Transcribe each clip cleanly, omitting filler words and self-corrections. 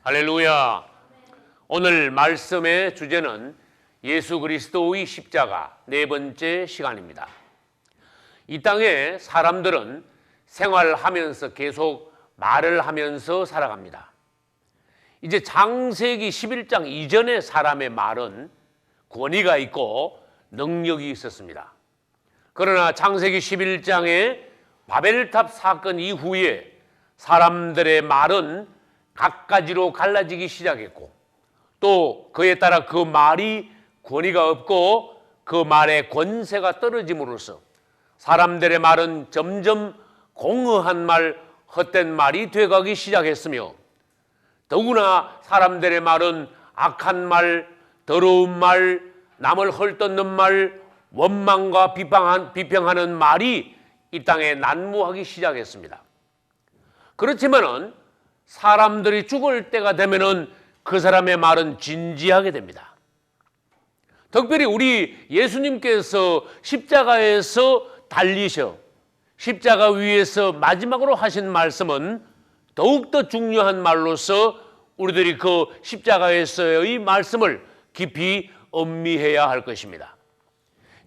할렐루야. 오늘 말씀의 주제는 예수 그리스도의 십자가 네 번째 시간입니다. 이 땅에 사람들은 생활하면서 계속 말을 하면서 살아갑니다. 이제 창세기 11장 이전의 사람의 말은 권위가 있고 능력이 있었습니다. 그러나 창세기 11장의 바벨탑 사건 이후에 사람들의 말은 각가지로 갈라지기 시작했고, 또 그에 따라 그 말이 권위가 없고 그 말의 권세가 떨어짐으로써 사람들의 말은 점점 공허한 말, 헛된 말이 돼가기 시작했으며, 더구나 사람들의 말은 악한 말, 더러운 말, 남을 헐뜯는 말, 원망과 비평하는 말이 이 땅에 난무하기 시작했습니다. 그렇지만은 사람들이 죽을 때가 되면은 그 사람의 말은 진지하게 됩니다. 특별히 우리 예수님께서 십자가에서 달리셔 십자가 위에서 마지막으로 하신 말씀은 더욱더 중요한 말로서 우리들이 그 십자가에서의 말씀을 깊이 음미해야 할 것입니다.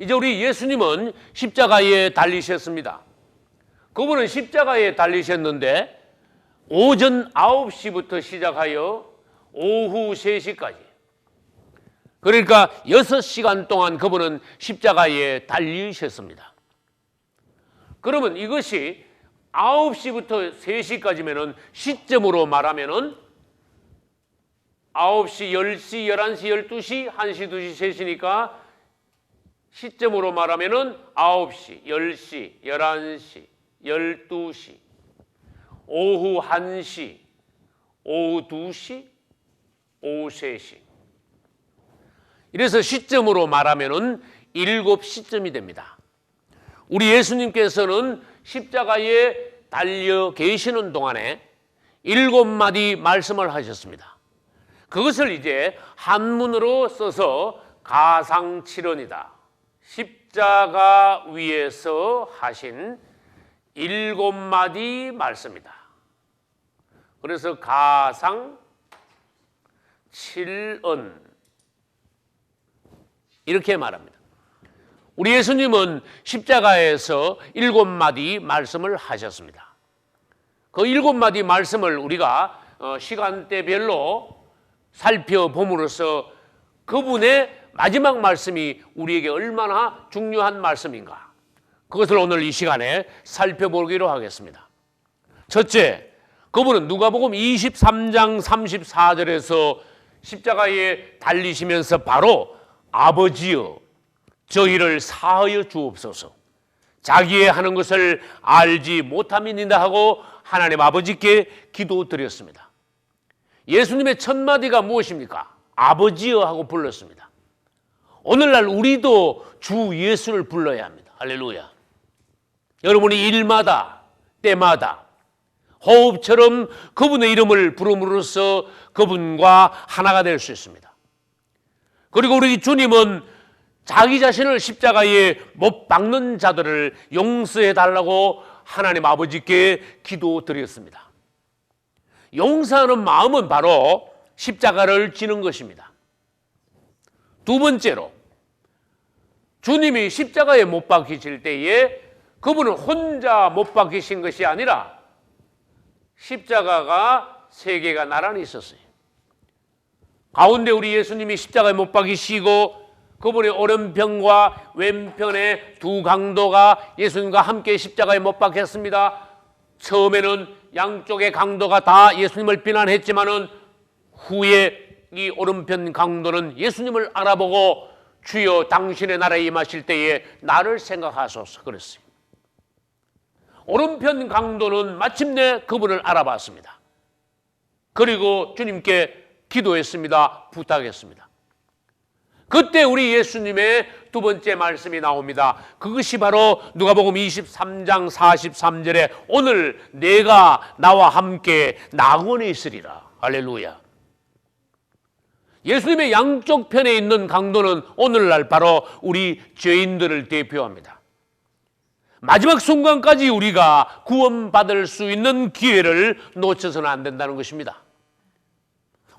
이제 우리 예수님은 십자가에 달리셨습니다. 그분은 십자가에 달리셨는데 오전 9시부터 시작하여 오후 3시까지, 그러니까 6시간 동안 그분은 십자가에 달리셨습니다. 그러면 이것이 9시부터 3시까지면은 시점으로 말하면은 9시, 10시, 11시, 12시, 1시, 2시, 3시니까 시점으로 말하면은 9시, 10시, 11시, 12시, 오후 1시, 오후 2시, 오후 3시. 이래서 시점으로 말하면은 7시점이 됩니다. 우리 예수님께서는 십자가에 달려 계시는 동안에 7마디 말씀을 하셨습니다. 그것을 이제 한문으로 써서 가상칠언이다. 십자가 위에서 하신 7마디 말씀이다. 그래서 가상 칠언 이렇게 말합니다. 우리 예수님은 십자가에서 7마디 말씀을 하셨습니다. 그 7마디 말씀을 우리가 시간대별로 살펴봄으로써 그분의 마지막 말씀이 우리에게 얼마나 중요한 말씀인가, 그것을 오늘 이 시간에 살펴보기로 하겠습니다. 첫째, 그분은 누가복음 23장 34절에서 십자가에 달리시면서 바로 아버지여 저희를 사하여 주옵소서, 자기의 하는 것을 알지 못함이니이다 하고 하나님 아버지께 기도드렸습니다. 예수님의 첫 마디가 무엇입니까? 아버지여 하고 불렀습니다. 오늘날 우리도 주 예수를 불러야 합니다. 할렐루야. 여러분이 일마다 때마다 호흡처럼 그분의 이름을 부름으로써 그분과 하나가 될 수 있습니다. 그리고 우리 주님은 자기 자신을 십자가에 못 박는 자들을 용서해 달라고 하나님 아버지께 기도드렸습니다. 용서하는 마음은 바로 십자가를 지는 것입니다. 두 번째로, 주님이 십자가에 못 박히실 때에 그분은 혼자 못 박히신 것이 아니라 십자가가 3개가 나란히 있었어요. 가운데 우리 예수님이 십자가에 못 박히시고 그분의 오른편과 왼편에 두 강도가 예수님과 함께 십자가에 못 박혔습니다. 처음에는 양쪽의 강도가 다 예수님을 비난했지만은 후에 이 오른편 강도는 예수님을 알아보고 주여 당신의 나라에 임하실 때에 나를 생각하소서 그랬어요. 오른편 강도는 마침내 그분을 알아봤습니다. 그리고 주님께 기도했습니다. 부탁했습니다. 그때 우리 예수님의 두 번째 말씀이 나옵니다. 그것이 바로 누가복음 23장 43절에 오늘 내가 나와 함께 낙원에 있으리라. 할렐루야. 예수님의 양쪽 편에 있는 강도는 오늘날 바로 우리 죄인들을 대표합니다. 마지막 순간까지 우리가 구원받을 수 있는 기회를 놓쳐서는 안 된다는 것입니다.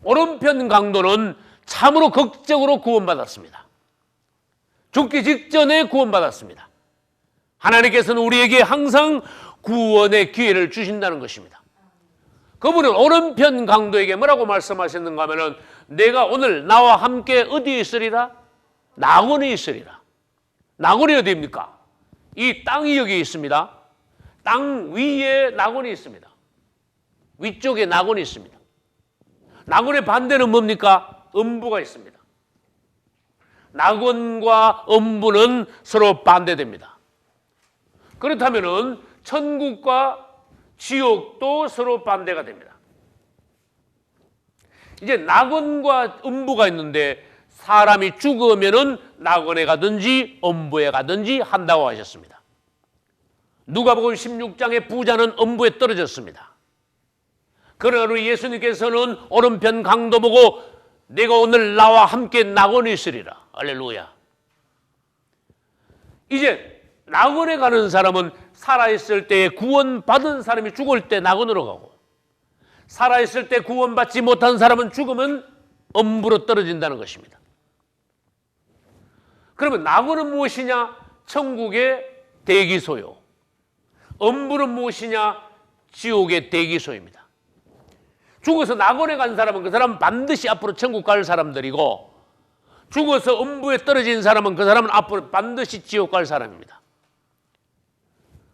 오른편 강도는 참으로 극적으로 구원받았습니다. 죽기 직전에 구원받았습니다. 하나님께서는 우리에게 항상 구원의 기회를 주신다는 것입니다. 그분은 오른편 강도에게 뭐라고 말씀하셨는가 하면은 내가 오늘 나와 함께 어디에 있으리라? 낙원에 있으리라. 낙원이 어디입니까? 이 땅이 여기 있습니다. 땅 위에 낙원이 있습니다. 위쪽에 낙원이 있습니다. 낙원의 반대는 뭡니까? 음부가 있습니다. 낙원과 음부는 서로 반대됩니다. 그렇다면은 천국과 지옥도 서로 반대가 됩니다. 이제 낙원과 음부가 있는데 사람이 죽으면은 낙원에 가든지 음부에 가든지 한다고 하셨습니다. 누가복음 16장의 부자는 음부에 떨어졌습니다. 그러나 우리 예수님께서는 오른편 강도 보고 내가 오늘 나와 함께 낙원에 있으리라. 할렐루야. 이제 낙원에 가는 사람은 살아있을 때 구원받은 사람이 죽을 때 낙원으로 가고, 살아있을 때 구원받지 못한 사람은 죽으면 음부로 떨어진다는 것입니다. 그러면 낙원은 무엇이냐? 천국의 대기소요. 음부는 무엇이냐? 지옥의 대기소입니다. 죽어서 낙원에 간 사람은 그 사람은 반드시 앞으로 천국 갈 사람들이고, 죽어서 음부에 떨어진 사람은 그 사람은 앞으로 반드시 지옥 갈 사람입니다.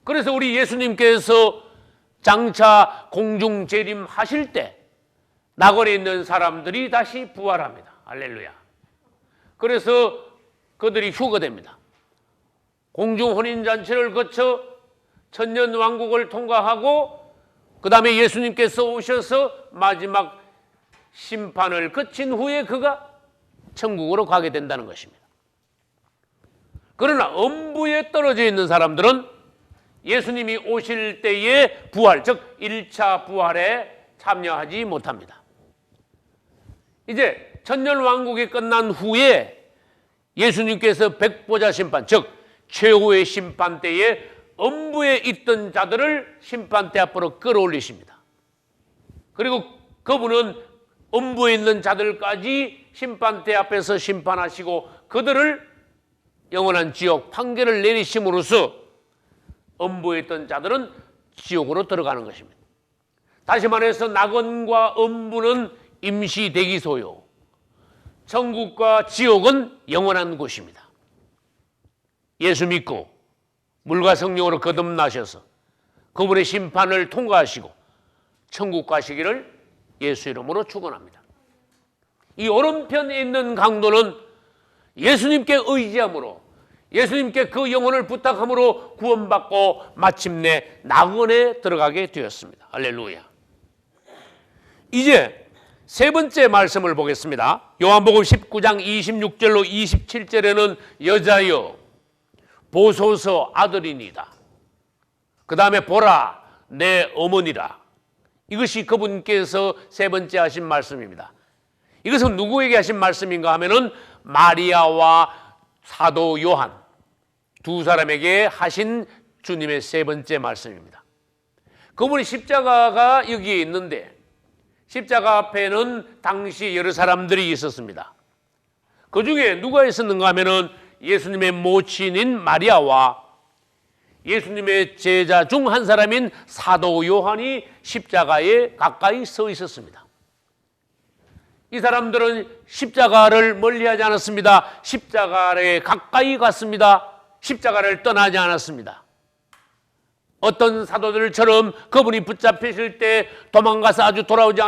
그래서 우리 예수님께서 장차 공중 재림하실 때 낙원에 있는 사람들이 다시 부활합니다. 할렐루야. 그래서 그들이 휴거됩니다. 공중 혼인잔치를 거쳐 천년왕국을 통과하고 그 다음에 예수님께서 오셔서 마지막 심판을 거친 후에 그가 천국으로 가게 된다는 것입니다. 그러나 음부에 떨어져 있는 사람들은 예수님이 오실 때의 부활, 즉 1차 부활에 참여하지 못합니다. 이제 천년왕국이 끝난 후에 예수님께서 백보자 심판, 즉 최후의 심판 때에 음부에 있던 자들을 심판대 앞으로 끌어올리십니다. 그리고 그분은 음부에 있는 자들까지 심판대 앞에서 심판하시고 그들을 영원한 지옥 판결을 내리심으로써 음부에 있던 자들은 지옥으로 들어가는 것입니다. 다시 말해서 낙원과 음부는 임시 대기소요, 천국과 지옥은 영원한 곳입니다. 예수 믿고 물과 성령으로 거듭나셔서 그분의 심판을 통과하시고 천국 가시기를 예수 이름으로 축원합니다. 이 오른편에 있는 강도는 예수님께 의지함으로, 예수님께 그 영혼을 부탁함으로 구원받고 마침내 낙원에 들어가게 되었습니다. 할렐루야. 이제 세 번째 말씀을 보겠습니다. 요한복음 19장 26절로 27절에는 여자여 보소서 아들이니이다. 그 다음에 보라 내 어머니라. 이것이 그분께서 세 번째 하신 말씀입니다. 이것은 누구에게 하신 말씀인가 하면은 마리아와 사도 요한 두 사람에게 하신 주님의 세 번째 말씀입니다. 그분이 십자가가 여기에 있는데 십자가 앞에는 당시 여러 사람들이 있었습니다. 그 중에 누가 있었는가 하면은 예수님의 모친인 마리아와 예수님의 제자 중 한 사람인 사도 요한이 십자가에 가까이 서 있었습니다. 이 사람들은 십자가를 멀리하지 않았습니다. 십자가에 가까이 갔습니다. 십자가를 떠나지 않았습니다. 어떤 사도들처럼 그분이 붙잡히실 때 도망가서 아주 돌아오지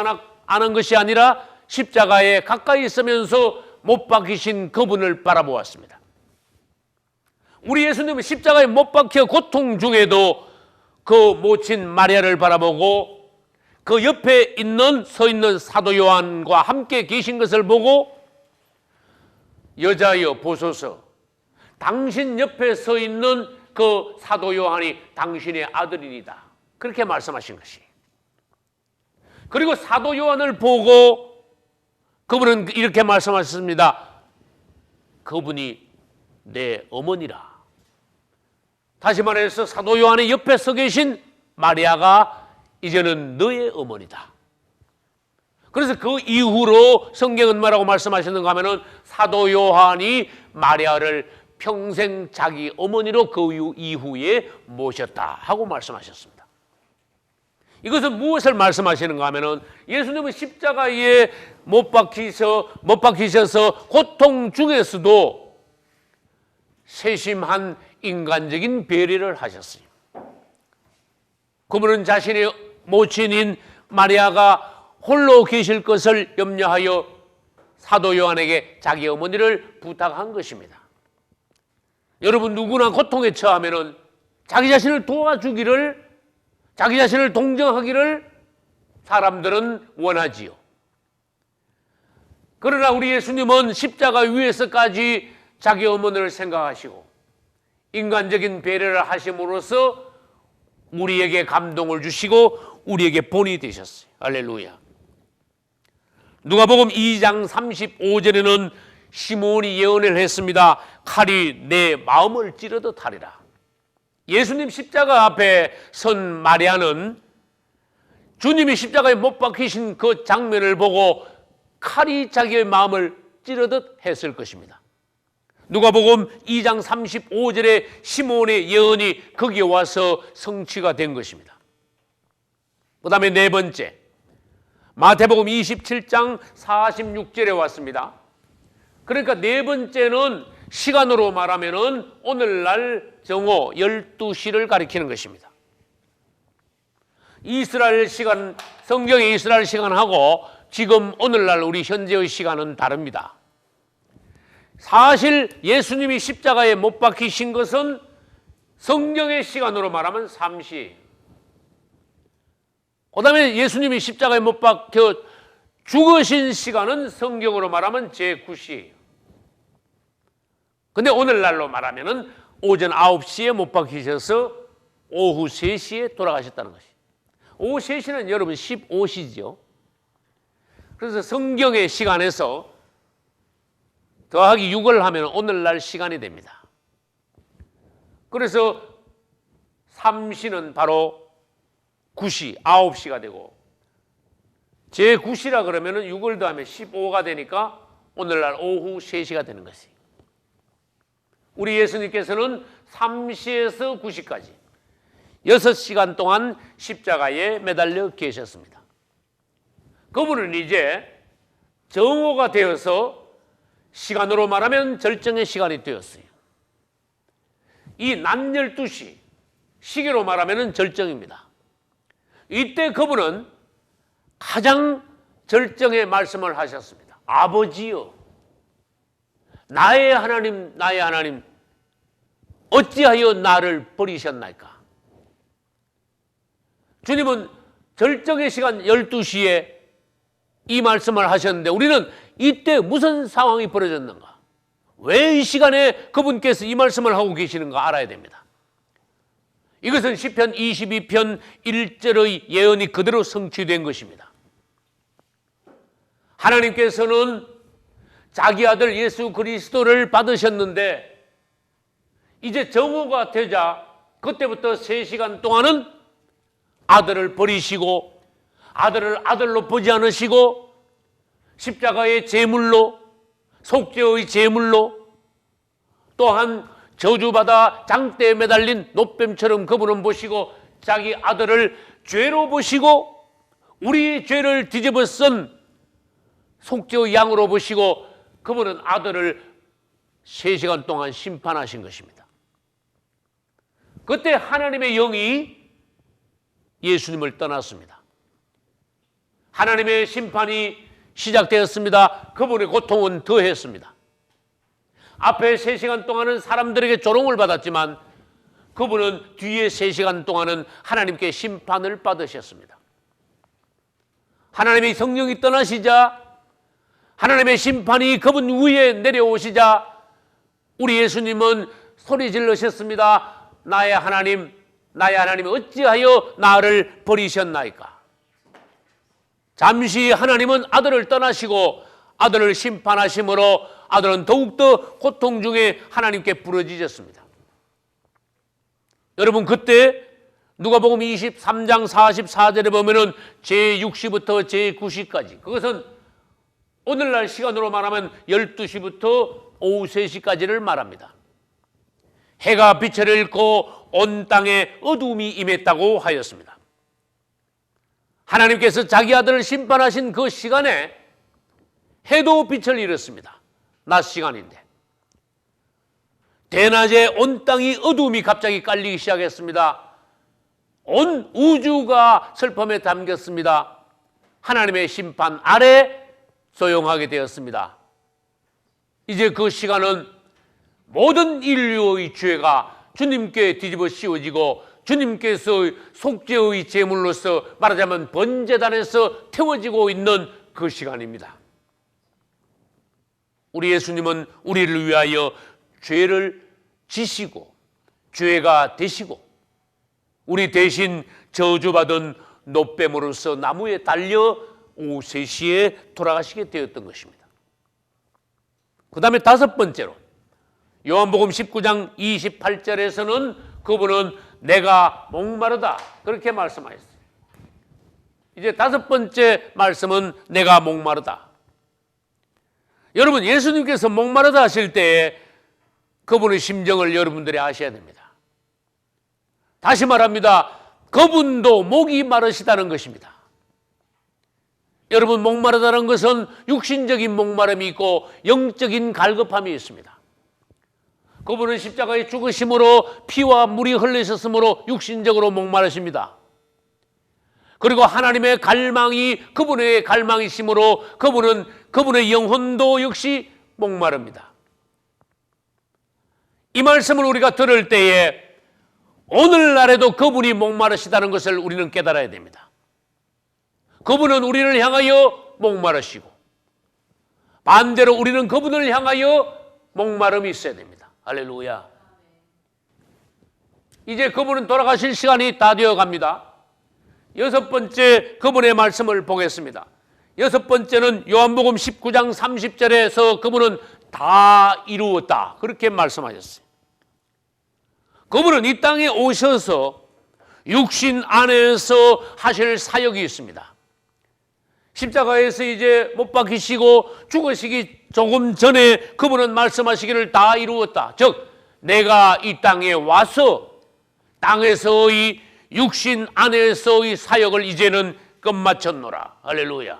않은 것이 아니라 십자가에 가까이 있으면서 못 박히신 그분을 바라보았습니다. 우리 예수님은 십자가에 못 박혀 고통 중에도 그 모친 마리아를 바라보고 그 옆에 서 있는 사도 요한과 함께 계신 것을 보고 여자여 보소서, 당신 옆에 서 있는 그 사도 요한이 당신의 아들이니다. 그렇게 말씀하신 것이. 그리고 사도 요한을 보고 그분은 이렇게 말씀하셨습니다. 그분이 내 어머니라. 다시 말해서 사도 요한의 옆에 서 계신 마리아가 이제는 너의 어머니다. 그래서 그 이후로 성경은 뭐라고 말씀하시는가 하면은 사도 요한이 마리아를 평생 자기 어머니로 그 이후에 모셨다 하고 말씀하셨습니다. 이것은 무엇을 말씀하시는가 하면은 예수님은 십자가에 못 박히셔서 고통 중에서도 세심한 인간적인 배려를 하셨어요. 그분은 자신의 모친인 마리아가 홀로 계실 것을 염려하여 사도 요한에게 자기 어머니를 부탁한 것입니다. 여러분, 누구나 고통에 처하면은 자기 자신을 도와주기를, 자기 자신을 동정하기를 사람들은 원하지요. 그러나 우리 예수님은 십자가 위에서까지 자기 어머니를 생각하시고 인간적인 배려를 하심으로써 우리에게 감동을 주시고 우리에게 본이 되셨어요. 할렐루야. 누가복음 2장 35절에는 시몬이 예언을 했습니다. 칼이 내 마음을 찌르듯 하리라. 예수님 십자가 앞에 선 마리아는 주님이 십자가에 못 박히신 그 장면을 보고 칼이 자기의 마음을 찌르듯 했을 것입니다. 누가복음 2장 35절에 시몬의 예언이 거기에 와서 성취가 된 것입니다. 그 다음에 네 번째, 마태복음 27장 46절에 왔습니다. 그러니까 네 번째는 시간으로 말하면은 오늘날 정오 12시를 가리키는 것입니다. 이스라엘 시간, 성경의 이스라엘 시간하고 지금 오늘날 우리 현재의 시간은 다릅니다. 사실 예수님이 십자가에 못 박히신 것은 성경의 시간으로 말하면 3시. 그 다음에 예수님이 십자가에 못 박혀 죽으신 시간은 성경으로 말하면 제9시. 근데 오늘날로 말하면은 오전 9시에 못 박히셔서 오후 3시에 돌아가셨다는 것이. 오후 3시는 여러분 15시죠. 그래서 성경의 시간에서 더하기 6을 하면 오늘날 시간이 됩니다. 그래서 3시는 바로 9시, 9시가 되고 제9시라 그러면 6을 더하면 15가 되니까 오늘날 오후 3시가 되는 것이. 우리 예수님께서는 3시에서 9시까지 6시간 동안 십자가에 매달려 계셨습니다. 그분은 이제 정오가 되어서 시간으로 말하면 절정의 시간이 되었어요. 이 낮 12시, 시계로 말하면 절정입니다. 이때 그분은 가장 절정의 말씀을 하셨습니다. 아버지여, 나의 하나님, 나의 하나님, 어찌하여 나를 버리셨나이까? 주님은 절정의 시간 12시에 이 말씀을 하셨는데 우리는 이때 무슨 상황이 벌어졌는가? 왜 이 시간에 그분께서 이 말씀을 하고 계시는가 알아야 됩니다. 이것은 시편 22편 1절의 예언이 그대로 성취된 것입니다. 하나님께서는 자기 아들 예수 그리스도를 받으셨는데 이제 정오가 되자 그때부터 3시간 동안은 아들을 버리시고 아들을 아들로 보지 않으시고 십자가의 제물로, 속죄의 제물로, 또한 저주받아 장대에 매달린 노뱀처럼 그분은 보시고 자기 아들을 죄로 보시고 우리 죄를 뒤집어 쓴 속죄의 양으로 보시고 그분은 아들을 3시간 동안 심판하신 것입니다. 그때 하나님의 영이 예수님을 떠났습니다. 하나님의 심판이 시작되었습니다. 그분의 고통은 더했습니다. 앞에 3시간 동안은 사람들에게 조롱을 받았지만 그분은 뒤에 3시간 동안은 하나님께 심판을 받으셨습니다. 하나님의 성령이 떠나시자 하나님의 심판이 그분 위에 내려오시자 우리 예수님은 소리 질르셨습니다. 나의 하나님, 나의 하나님 어찌하여 나를 버리셨나이까? 잠시 하나님은 아들을 떠나시고 아들을 심판하심으로 아들은 더욱더 고통 중에 하나님께 부르짖었습니다. 여러분, 그때 누가복음 23장 44절에 보면은 제6시부터 제9시까지, 그것은 오늘날 시간으로 말하면 12시부터 오후 3시까지를 말합니다. 해가 빛을 잃고 온 땅에 어두움이 임했다고 하였습니다. 하나님께서 자기 아들을 심판하신 그 시간에 해도 빛을 잃었습니다. 낮 시간인데 대낮에 온 땅이 어두움이 갑자기 깔리기 시작했습니다. 온 우주가 슬픔에 담겼습니다. 하나님의 심판 아래 조용하게 되었습니다. 이제 그 시간은 모든 인류의 죄가 주님께 뒤집어 씌워지고 주님께서 속죄의 제물로서 말하자면 번제단에서 태워지고 있는 그 시간입니다. 우리 예수님은 우리를 위하여 죄를 지시고 죄가 되시고 우리 대신 저주받은 노뱀으로서 나무에 달려 오후 3시에 돌아가시게 되었던 것입니다. 그 다음에 다섯 번째로 요한복음 19장 28절에서는 그분은 내가 목마르다 그렇게 말씀하셨어요. 이제 다섯 번째 말씀은 내가 목마르다. 여러분, 예수님께서 목마르다 하실 때에 그분의 심정을 여러분들이 아셔야 됩니다. 다시 말합니다. 그분도 목이 마르시다는 것입니다. 여러분, 목마르다는 것은 육신적인 목마름이 있고 영적인 갈급함이 있습니다. 그분은 십자가의 죽으심으로 피와 물이 흘리셨으므로 육신적으로 목마르십니다. 그리고 하나님의 갈망이 그분의 갈망이심으로 그분의 영혼도 역시 목마릅니다. 이 말씀을 우리가 들을 때에 오늘날에도 그분이 목마르시다는 것을 우리는 깨달아야 됩니다. 그분은 우리를 향하여 목마르시고 반대로 우리는 그분을 향하여 목마름이 있어야 됩니다. 할렐루야. 이제 그분은 돌아가실 시간이 다 되어 갑니다. 여섯 번째 그분의 말씀을 보겠습니다. 여섯 번째는 요한복음 19장 30절에서 그분은 다 이루었다 그렇게 말씀하셨어요. 그분은 이 땅에 오셔서 육신 안에서 하실 사역이 있습니다. 십자가에서 이제 못 박히시고 죽으시기 조금 전에 그분은 말씀하시기를 다 이루었다. 즉 내가 이 땅에 와서 땅에서의 육신 안에서의 사역을 이제는 끝마쳤노라. 할렐루야.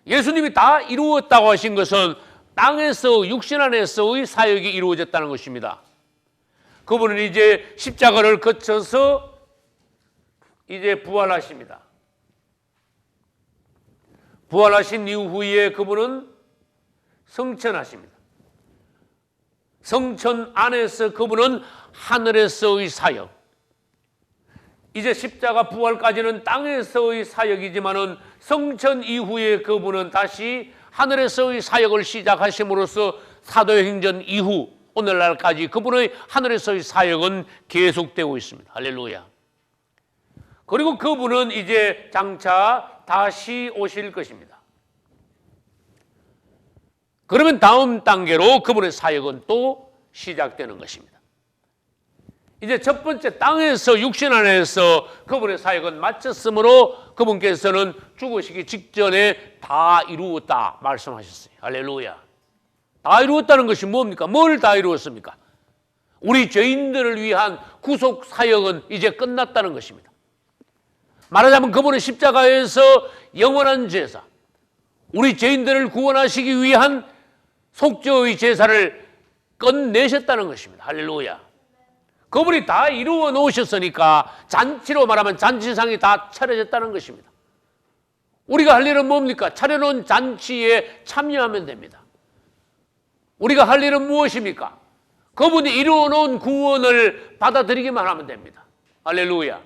예수님이 다 이루었다고 하신 것은 땅에서 육신 안에서의 사역이 이루어졌다는 것입니다. 그분은 이제 십자가를 거쳐서 이제 부활하십니다. 부활하신 이후에 그분은 성천하십니다. 성천 안에서 그분은 하늘에서의 사역, 이제 십자가 부활까지는 땅에서의 사역이지만은 성천 이후에 그분은 다시 하늘에서의 사역을 시작하심으로써 사도행전 이후 오늘날까지 그분의 하늘에서의 사역은 계속되고 있습니다. 할렐루야. 그리고 그분은 이제 장차 다시 오실 것입니다. 그러면 다음 단계로 그분의 사역은 또 시작되는 것입니다. 이제 첫 번째 땅에서 육신 안에서 그분의 사역은 마쳤으므로 그분께서는 죽으시기 직전에 다 이루었다 말씀하셨어요. 할렐루야. 다 이루었다는 것이 뭡니까? 뭘 다 이루었습니까? 우리 죄인들을 위한 구속 사역은 이제 끝났다는 것입니다. 말하자면 그분은 십자가에서 영원한 제사, 우리 죄인들을 구원하시기 위한 속죄의 제사를 끝내셨다는 것입니다. 할렐루야. 그분이 다 이루어 놓으셨으니까 잔치로 말하면 잔치상이 다 차려졌다는 것입니다. 우리가 할 일은 뭡니까? 차려놓은 잔치에 참여하면 됩니다. 우리가 할 일은 무엇입니까? 그분이 이루어 놓은 구원을 받아들이기만 하면 됩니다. 할렐루야.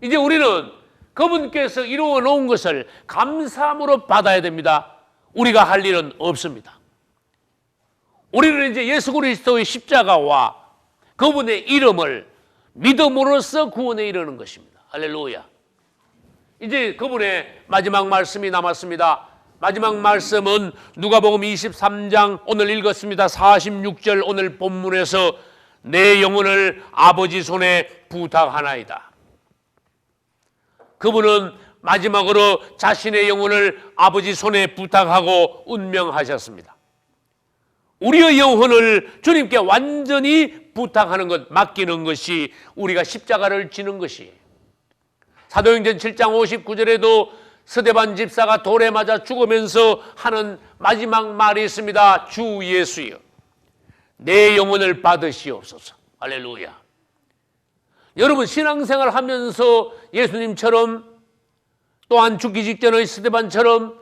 이제 우리는 그분께서 이루어 놓은 것을 감사함으로 받아야 됩니다. 우리가 할 일은 없습니다. 우리는 이제 예수 그리스도의 십자가와 그분의 이름을 믿음으로써 구원에 이르는 것입니다. 할렐루야. 이제 그분의 마지막 말씀이 남았습니다. 마지막 말씀은 누가복음 23장 오늘 읽었습니다. 46절 오늘 본문에서 내 영혼을 아버지 손에 부탁하나이다. 그분은 마지막으로 자신의 영혼을 아버지 손에 부탁하고 운명하셨습니다. 우리의 영혼을 주님께 완전히 부탁하는 것, 맡기는 것이 우리가 십자가를 지는 것이에요. 사도행전 7장 59절에도 스데반 집사가 돌에 맞아 죽으면서 하는 마지막 말이 있습니다. 주 예수여, 내 영혼을 받으시옵소서. 할렐루야. 여러분, 신앙생활 하면서 예수님처럼 또한 죽기 직전의 스데반처럼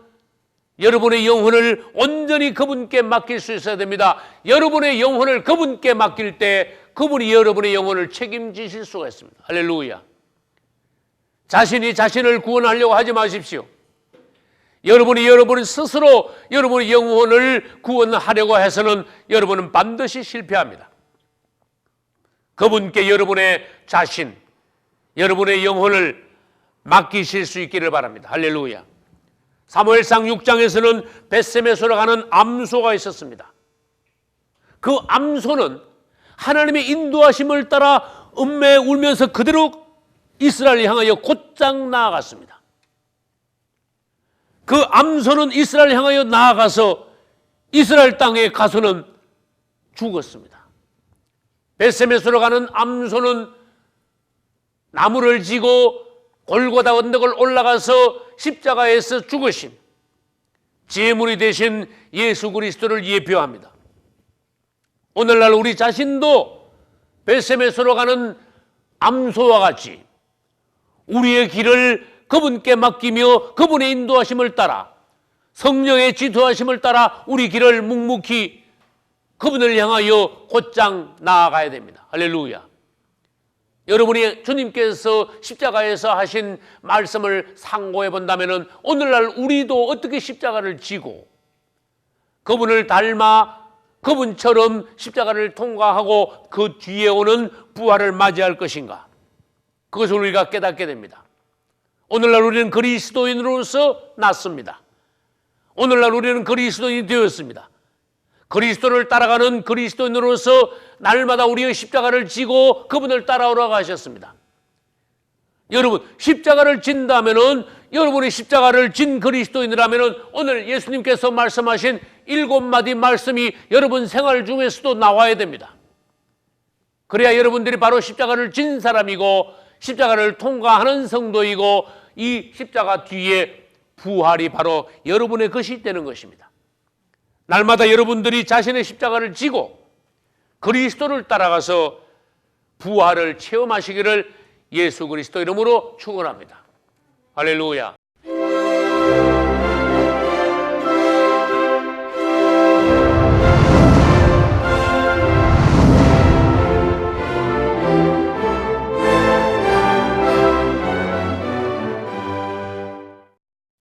여러분의 영혼을 온전히 그분께 맡길 수 있어야 됩니다. 여러분의 영혼을 그분께 맡길 때 그분이 여러분의 영혼을 책임지실 수가 있습니다. 할렐루야. 자신이 자신을 구원하려고 하지 마십시오. 여러분이 여러분 스스로 여러분의 영혼을 구원하려고 해서는 여러분은 반드시 실패합니다. 그분께 여러분의 자신, 여러분의 영혼을 맡기실 수 있기를 바랍니다. 할렐루야. 사무엘상 6장에서는 벳세메소로 가는 암소가 있었습니다. 그 암소는 하나님의 인도하심을 따라 음매에 울면서 그대로 이스라엘을 향하여 곧장 나아갔습니다. 그 암소는 이스라엘을 향하여 나아가서 이스라엘 땅에 가서는 죽었습니다. 벳세메소로 가는 암소는 나무를 지고 골고다 언덕을 올라가서 십자가에서 죽으신 제물이 되신 예수 그리스도를 예표합니다. 오늘날 우리 자신도 벳세메소로 가는 암소와 같이 우리의 길을 그분께 맡기며 그분의 인도하심을 따라 성령의 지도하심을 따라 우리 길을 묵묵히 그분을 향하여 곧장 나아가야 됩니다. 할렐루야. 여러분이 주님께서 십자가에서 하신 말씀을 상고해 본다면 오늘날 우리도 어떻게 십자가를 지고 그분을 닮아 그분처럼 십자가를 통과하고 그 뒤에 오는 부활을 맞이할 것인가? 그것을 우리가 깨닫게 됩니다. 오늘날 우리는 그리스도인으로서 났습니다. 오늘날 우리는 그리스도인이 되었습니다. 그리스도를 따라가는 그리스도인으로서 날마다 우리의 십자가를 지고 그분을 따라오라고 하셨습니다. 여러분, 십자가를 진다면은 여러분이 십자가를 진 그리스도인이라면은 오늘 예수님께서 말씀하신 7마디 말씀이 여러분 생활 중에서도 나와야 됩니다. 그래야 여러분들이 바로 십자가를 진 사람이고 십자가를 통과하는 성도이고 이 십자가 뒤에 부활이 바로 여러분의 것이 되는 것입니다. 날마다 여러분들이 자신의 십자가를 지고 그리스도를 따라가서 부활을 체험하시기를 예수 그리스도 이름으로 축원합니다. 할렐루야.